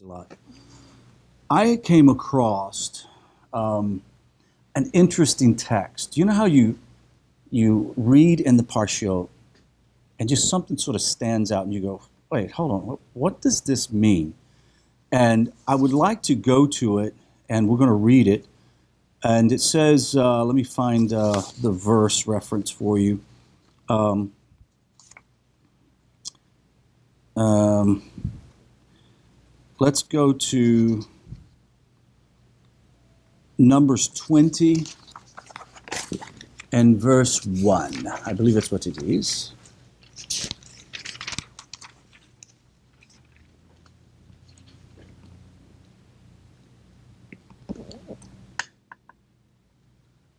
A lot. I came across an interesting text. You know how you read in the Parshiot and just something sort of stands out and you go, wait, hold on, what does this mean? And I would like to go to it and we're going to read it. And it says, let me find the verse reference for you. Let's go to Numbers 20 and verse 1. I believe that's what it is.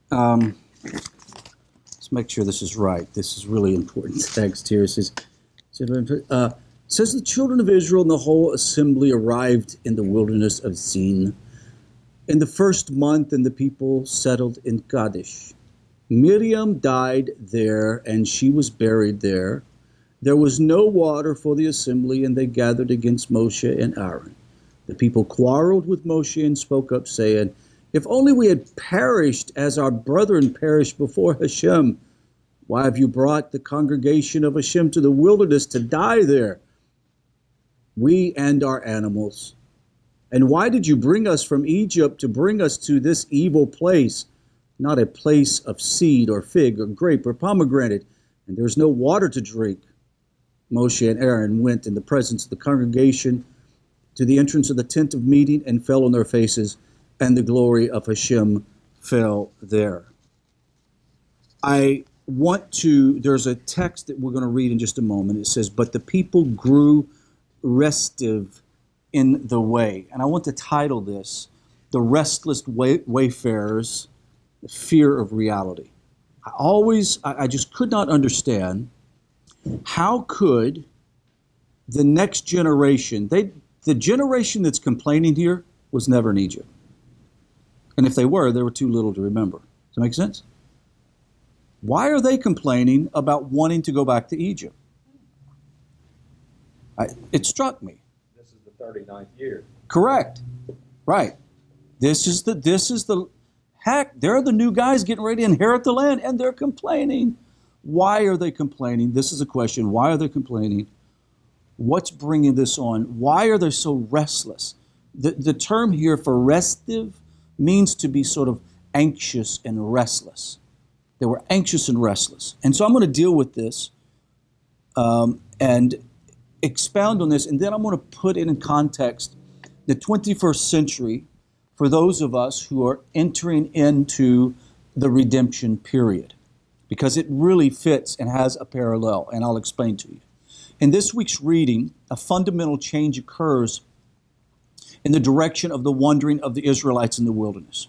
Let's make sure this is right. This is really important text here. It says the children of Israel and the whole assembly arrived in the wilderness of Zin in the first month, and the people settled in Kadesh. Miriam died there, and she was buried there. There was no water for the assembly, and they gathered against Moshe and Aaron. The people quarreled with Moshe and spoke up, saying, "If only we had perished as our brethren perished before Hashem. Why have you brought the congregation of Hashem to the wilderness to die there, we and our animals? And why did you bring us from Egypt to bring us to this evil place, not a place of seed or fig or grape or pomegranate, and there's no water to drink?" Moshe and Aaron went in the presence of the congregation to the entrance of the tent of meeting and fell on their faces, and the glory of Hashem fell there. There's a text that we're going to read in just a moment. It says, "But the people grew restive in the way." And I want to title this, "The Restless Wayfarers, the Fear of Reality." I just could not understand how could the next generation, the generation that's complaining here was never in Egypt. And if they were too little to remember. Does that make sense? Why are they complaining about wanting to go back to Egypt? It struck me. This is the 39th year. Correct. Right. This is the heck, they're the new guys getting ready to inherit the land, and they're complaining. Why are they complaining? This is a question. Why are they complaining? What's bringing this on? Why are they so restless? The term here for restive means to be sort of anxious and restless. They were anxious and restless. And so I'm going to deal with this and expound on this, and then I'm going to put it in context the 21st century for those of us who are entering into the redemption period, because it really fits and has a parallel, and I'll explain to you. In this week's reading, a fundamental change occurs in the direction of the wandering of the Israelites in the wilderness.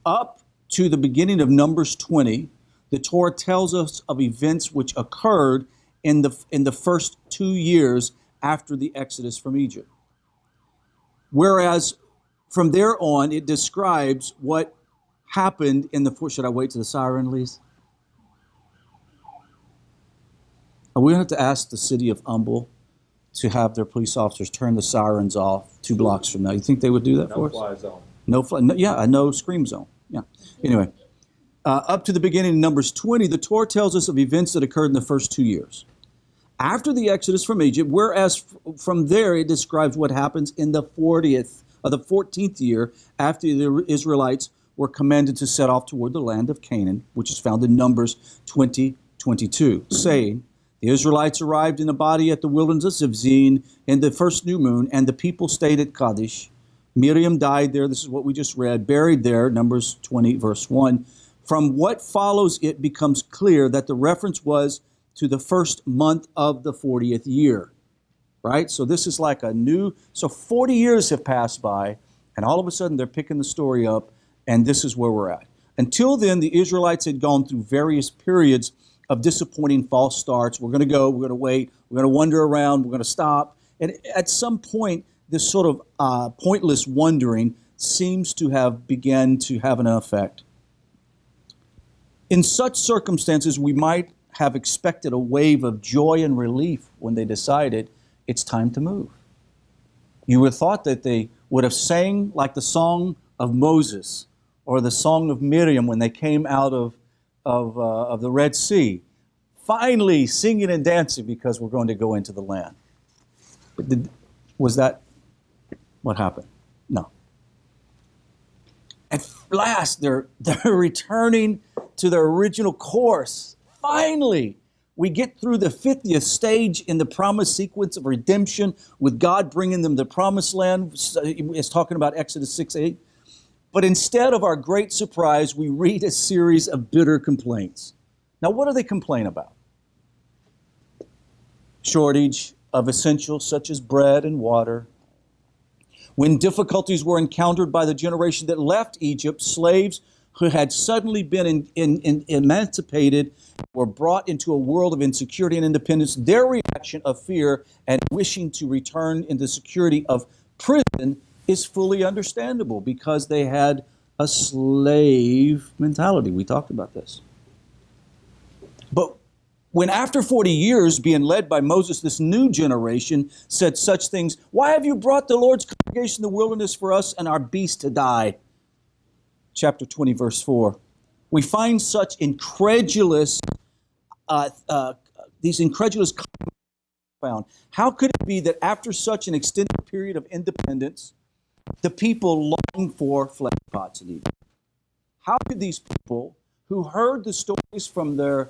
Up to the beginning of Numbers 20, the Torah tells us of events which occurred in the first 2 years after the Exodus from Egypt. Whereas from there on, it describes what happened in the... Should I wait till the siren, Lise? We have to ask the city of Humble to have their police officers turn the sirens off 2 blocks from now. You think they would do that for us? No-fly zone. A no scream zone. Yeah. Anyway, up to the beginning of Numbers 20, the Torah tells us of events that occurred in the first 2 years after the Exodus from Egypt, whereas from there it describes what happens in the 14th year after the Israelites were commanded to set off toward the land of Canaan, which is found in Numbers 20:22, saying, "The Israelites arrived in a body at the wilderness of Zin in the first new moon, and the people stayed at Kadesh. Miriam died there," this is what we just read, "buried there," Numbers 20, verse 1. From what follows, it becomes clear that the reference was to the first month of the 40th year, right? So this is like so 40 years have passed by, and all of a sudden they're picking the story up, and this is where we're at. Until then, the Israelites had gone through various periods of disappointing false starts. We're going to go, we're going to wait, we're going to wander around, we're going to stop. And at some point, this sort of pointless wandering seems to have begun to have an effect. In such circumstances, we might have expected a wave of joy and relief when they decided it's time to move. You would have thought that they would have sang like the song of Moses or the song of Miriam when they came out of the Red Sea, finally singing and dancing because we're going to go into the land. But was that what happened? No. At last, they're returning to their original course. Finally, we get through the 50th stage in the promise sequence of redemption with God bringing them the promised land. It's talking about Exodus 6:8. But instead of our great surprise, we read a series of bitter complaints. Now, what do they complain about? Shortage of essentials such as bread and water. When difficulties were encountered by the generation that left Egypt, slaves who had suddenly been emancipated were brought into a world of insecurity and independence. Their reaction of fear and wishing to return in the security of prison is fully understandable because they had a slave mentality. We talked about this. But when after 40 years being led by Moses, this new generation said such things, why have you brought the Lord's congregation in the wilderness for us and our beasts to die? Chapter 20, verse 4. We find such incredulous, these incredulous found. How could it be that after such an extended period of independence, the people long for flesh pots and Egypt? How could these people who heard the stories from their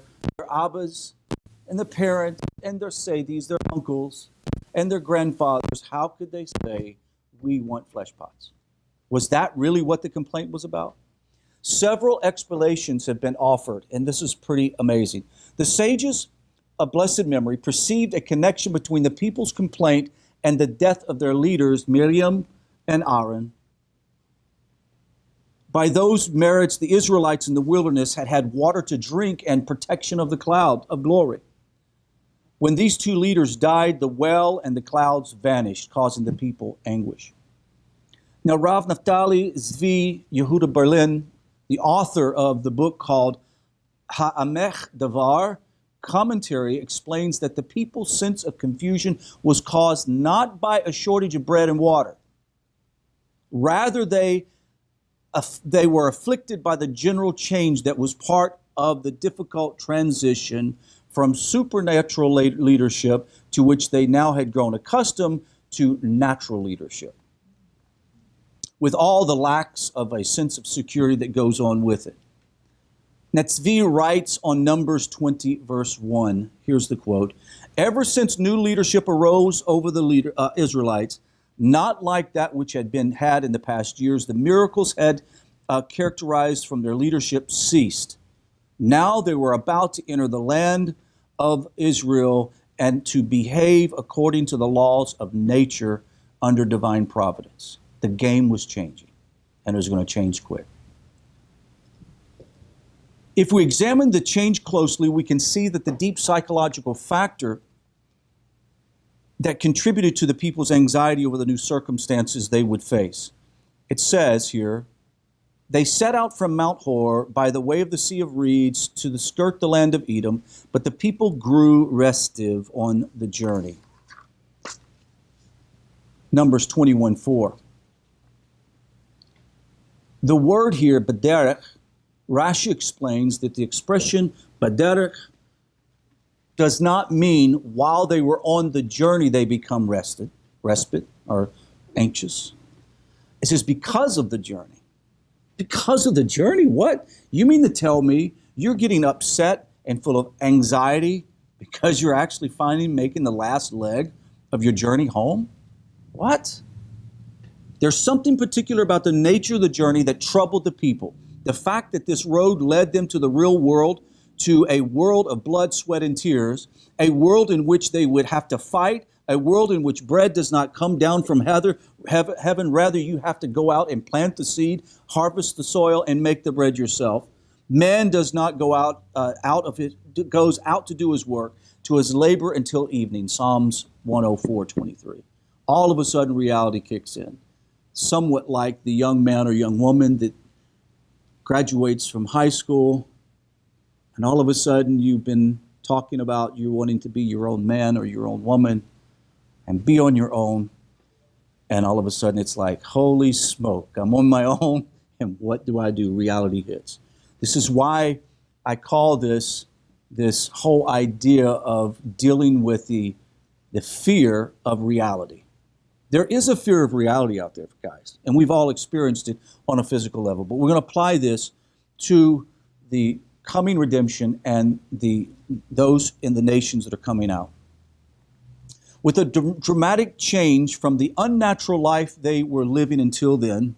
abbas and the parents and their sayyidis, their uncles and their grandfathers, how could they say, we want flesh pots? Was that really what the complaint was about? Several explanations have been offered, and this is pretty amazing. The sages of blessed memory perceived a connection between the people's complaint and the death of their leaders, Miriam and Aaron. By those merits, the Israelites in the wilderness had had water to drink and protection of the cloud of glory. When these two leaders died, the well and the clouds vanished, causing the people anguish. Now, Rav Naftali Zvi Yehuda Berlin, the author of the book called Ha'amech Davar, commentary, explains that the people's sense of confusion was caused not by a shortage of bread and water. Rather, they were afflicted by the general change that was part of the difficult transition from supernatural leadership to which they now had grown accustomed to natural leadership, with all the lacks of a sense of security that goes on with it. NETIV writes on Numbers 20, verse 1, here's the quote, ever since new leadership arose over the Israelites, not like that which had been had in the past years, the miracles had characterized from their leadership ceased. Now they were about to enter the land of Israel and to behave according to the laws of nature under divine providence. The game was changing, and it was going to change quick. If we examine the change closely, we can see that the deep psychological factor that contributed to the people's anxiety over the new circumstances they would face. It says here, they set out from Mount Hor by the way of the Sea of Reeds to skirt the land of Edom, but the people grew restive on the journey. Numbers 21:4. The word here, baderech, Rashi explains that the expression baderech does not mean while they were on the journey they become respite, or anxious. It says because of the journey. Because of the journey? What? You mean to tell me you're getting upset and full of anxiety because you're actually finally making the last leg of your journey home? What? There's something particular about the nature of the journey that troubled the people. The fact that this road led them to the real world, to a world of blood, sweat, and tears, a world in which they would have to fight, a world in which bread does not come down from heaven. Rather, you have to go out and plant the seed, harvest the soil, and make the bread yourself. Man does not go out of it, goes out to do his work, to his labor until evening. Psalms 104:23. All of a sudden, reality kicks in. Somewhat like the young man or young woman that graduates from high school, and all of a sudden you've been talking about you wanting to be your own man or your own woman and be on your own. And all of a sudden it's like, holy smoke, I'm on my own, and what do I do? Reality hits. This is why I call this whole idea of dealing with the fear of reality. There is a fear of reality out there, guys, and we've all experienced it on a physical level. But we're going to apply this to the coming redemption and those in the nations that are coming out. With a dramatic change from the unnatural life they were living until then,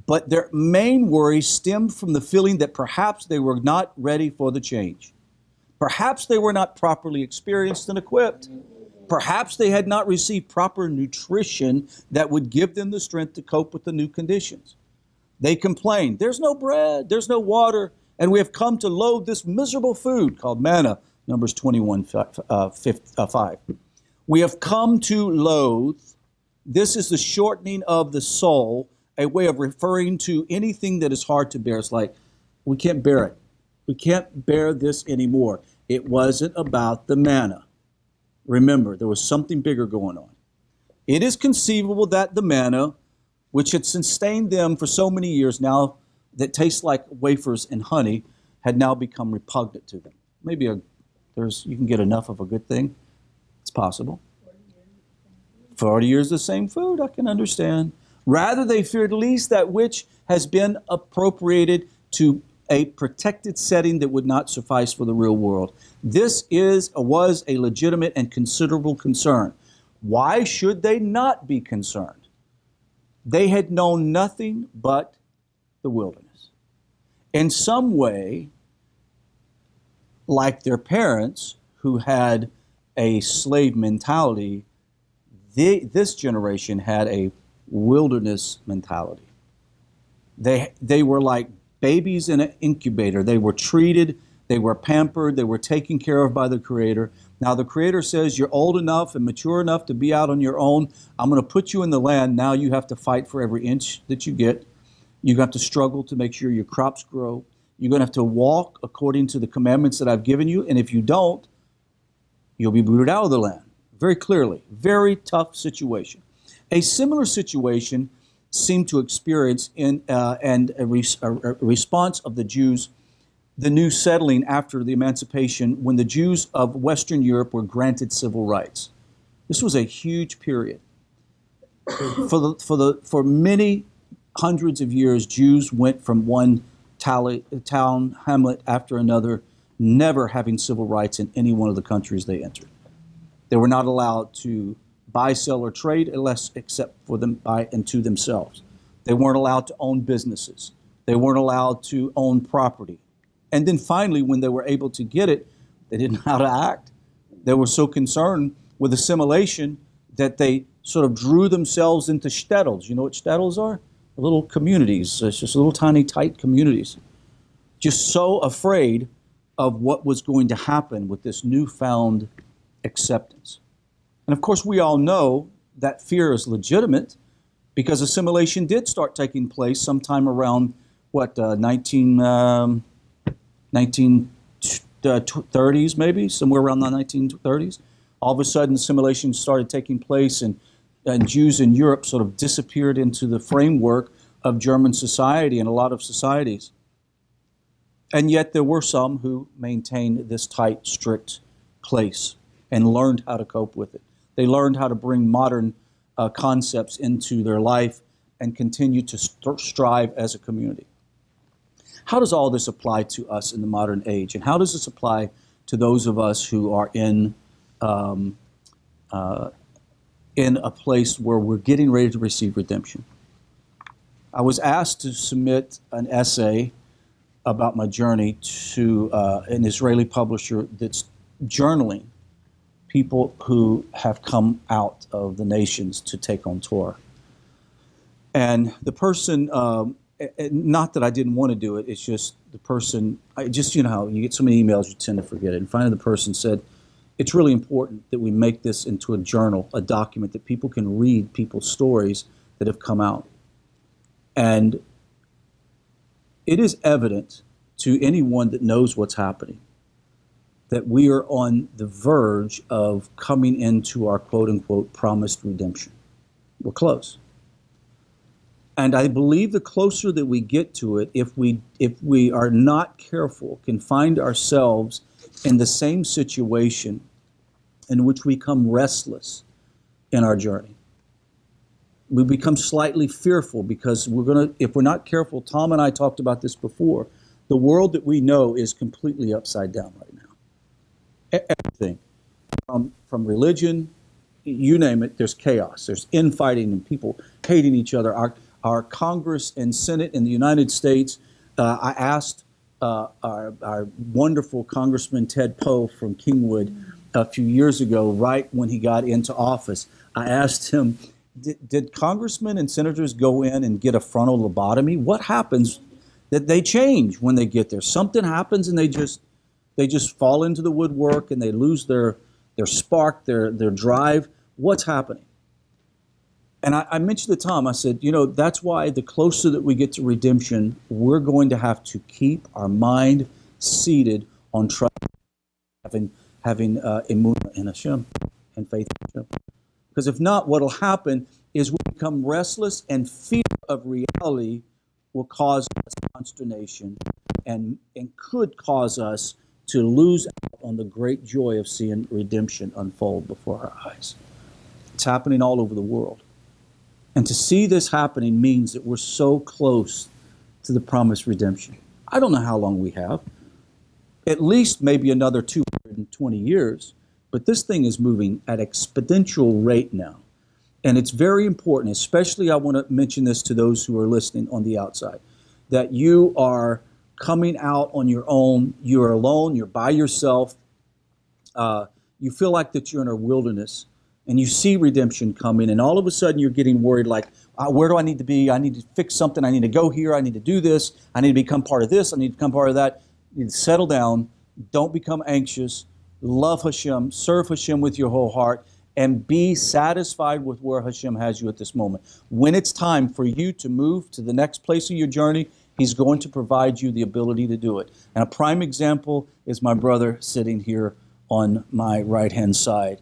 but their main worry stemmed from the feeling that perhaps they were not ready for the change. Perhaps they were not properly experienced and equipped. Perhaps they had not received proper nutrition that would give them the strength to cope with the new conditions. They complained, there's no bread, there's no water, and we have come to load this miserable food called manna, Numbers 21:5. We have come to loathe. This is the shortening of the soul, a way of referring to anything that is hard to bear. It's like, we can't bear it. We can't bear this anymore. It wasn't about the manna. Remember, there was something bigger going on. It is conceivable that the manna, which had sustained them for so many years now, that tastes like wafers and honey, had now become repugnant to them. Maybe you can get enough of a good thing. It's possible. 40 years the same food, I can understand. Rather, they feared least that which has been appropriated to a protected setting that would not suffice for the real world. This was a legitimate and considerable concern. Why should they not be concerned? They had known nothing but the wilderness. In some way, like their parents who had a slave mentality, this generation had a wilderness mentality. They were like babies in an incubator. They were treated, they were pampered, they were taken care of by the Creator. Now the Creator says, you're old enough and mature enough to be out on your own. I'm going to put you in the land. Now you have to fight for every inch that you get. You have to struggle to make sure your crops grow. You're going to have to walk according to the commandments that I've given you. And if you don't, you'll be booted out of the land. Very clearly, very tough situation. A similar situation seemed to experience in a response of the Jews, the new settling after the emancipation, when the Jews of Western Europe were granted civil rights. This was a huge period. For many hundreds of years, Jews went from one town, hamlet after another, never having civil rights in any one of the countries they entered. They were not allowed to buy, sell, or trade except for them by and to themselves. They weren't allowed to own businesses. They weren't allowed to own property. And then finally, when they were able to get it, they didn't know how to act. They were so concerned with assimilation that they sort of drew themselves into shtetls. You know what shtetls are? Little communities. It's just little tiny tight communities. Just so afraid of what was going to happen with this newfound acceptance. And of course, we all know that fear is legitimate because assimilation did start taking place sometime around, 1930s maybe, somewhere around the 1930s. All of a sudden, assimilation started taking place, and Jews in Europe sort of disappeared into the framework of German society and a lot of societies. And yet there were some who maintained this tight, strict place and learned how to cope with it. They learned how to bring modern concepts into their life and continue to strive as a community. How does all this apply to us in the modern age? And how does this apply to those of us who are in a place where we're getting ready to receive redemption? I was asked to submit an essay about my journey to an Israeli publisher that's journaling people who have come out of the nations to take on Torah. And the person, not that I didn't want to do it, it's just the person, you know how you get so many emails, you tend to forget it. And finally the person said, it's really important that we make this into a journal, a document that people can read people's stories that have come out. And it is evident to anyone that knows what's happening that we are on the verge of coming into our quote-unquote promised redemption. We're close. And I believe the closer that we get to it, if we are not careful, can find ourselves in the same situation in which we become restless in our journey. We become slightly fearful because if we're not careful, Tom and I talked about this before, the world that we know is completely upside down right now. Everything, from religion, you name it, there's chaos. There's infighting and people hating each other. Our Congress and Senate in the United States, I asked our wonderful Congressman Ted Poe from Kingwood a few years ago, right when he got into office, I asked him, did congressmen and senators go in and get a frontal lobotomy? What happens that they change when they get there? Something happens and they just fall into the woodwork and they lose their spark, their drive. What's happening? And I mentioned to Tom, I said, that's why the closer that we get to redemption, we're going to have to keep our mind seated on trust, having emunah in Hashem and faith in Hashem. Because if not, what will happen is we'll become restless, and fear of reality will cause us consternation and could cause us to lose out on the great joy of seeing redemption unfold before our eyes. It's happening all over the world. And to see this happening means that we're so close to the promised redemption. I don't know how long we have. At least maybe another 220 years. But this thing is moving at exponential rate now. And it's very important, especially I want to mention this to those who are listening on the outside, that you are coming out on your own. You're alone. You're by yourself. You feel like that you're in a wilderness. And you see redemption coming, and all of a sudden you're getting worried like, where do I need to be? I need to fix something. I need to go here. I need to do this. I need to become part of this. I need to become part of that. You need to settle down. Don't become anxious. Love Hashem. Serve Hashem with your whole heart. And be satisfied with where Hashem has you at this moment. When it's time for you to move to the next place of your journey, He's going to provide you the ability to do it. And a prime example is my brother sitting here on my right-hand side.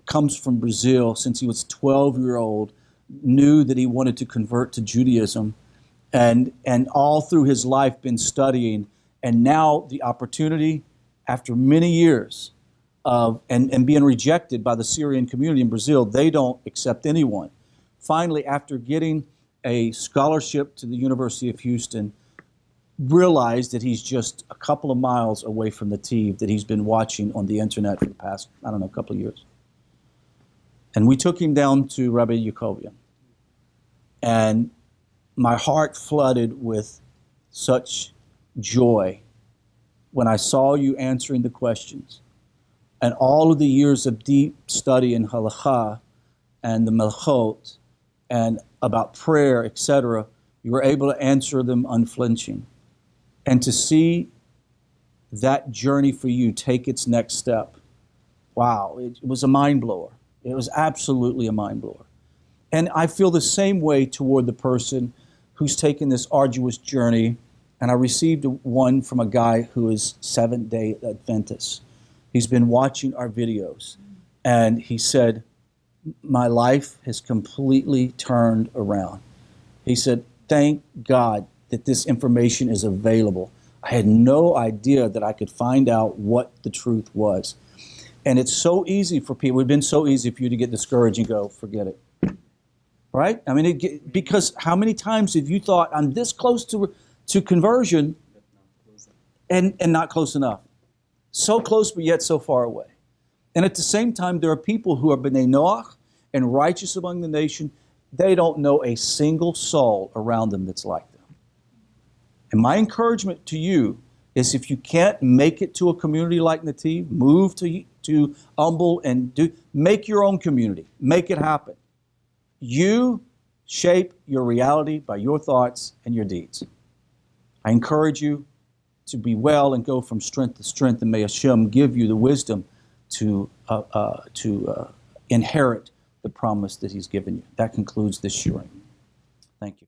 Comes from Brazil since he was 12-year-old, knew that he wanted to convert to Judaism, and all through his life been studying, and now the opportunity, after many years of and being rejected by the Syrian community in Brazil, they don't accept anyone. Finally, after getting a scholarship to the University of Houston, realized that he's just a couple of miles away from the NETIV that he's been watching on the internet for the past, couple of years. And we took him down to Rabbi Yacobian. And my heart flooded with such joy when I saw you answering the questions. And all of the years of deep study in halakha and the melchot and about prayer, etc., you were able to answer them unflinching. And to see that journey for you take its next step, wow, it was a mind blower. It was absolutely a mind blower. And I feel the same way toward the person who's taken this arduous journey. And I received one from a guy who is Seventh-day Adventist. He's been watching our videos. And he said, my life has completely turned around. He said, thank God that this information is available. I had no idea that I could find out what the truth was. And it's so easy for people. It would have been so easy for you to get discouraged and go, forget it. Right? I mean, because how many times have you thought, I'm this close to conversion and not close enough? So close, but yet so far away. And at the same time, there are people who are B'nai Noach and righteous among the nation. They don't know a single soul around them that's like them. And my encouragement to you is if you can't make it to a community like NETIV, move to Humble and make your own community. Make it happen. You shape your reality by your thoughts and your deeds. I encourage you to be well and go from strength to strength, and may Hashem give you the wisdom to inherit the promise that He's given you. That concludes this sharing. Thank you.